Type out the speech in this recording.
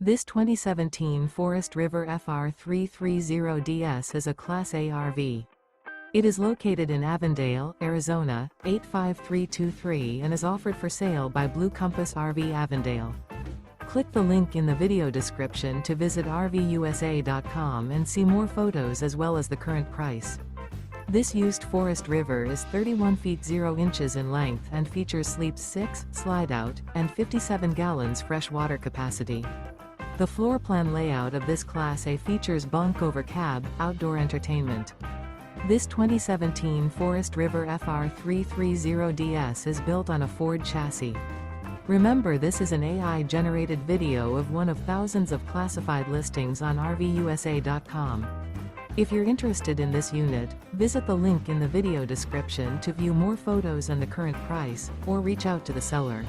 This 2017 Forest River FR3 30DS is a Class A RV. It is located in Avondale, Arizona, 85323 and is offered for sale by Blue Compass RV Avondale. Click the link in the video description to visit RVUSA.com and see more photos as well as the current price. This used Forest River is 31 feet 0 inches in length and features sleeps 6, slide-out, and 57 gallons fresh water capacity. The floor plan layout of this Class A features Bunk Over Cab, outdoor entertainment. This 2017 Forest River FR3 30DS is built on a Ford chassis. Remember, this is an AI-generated video of one of thousands of classified listings on RVUSA.com. If you're interested in this unit, visit the link in the video description to view more photos and the current price, or reach out to the seller.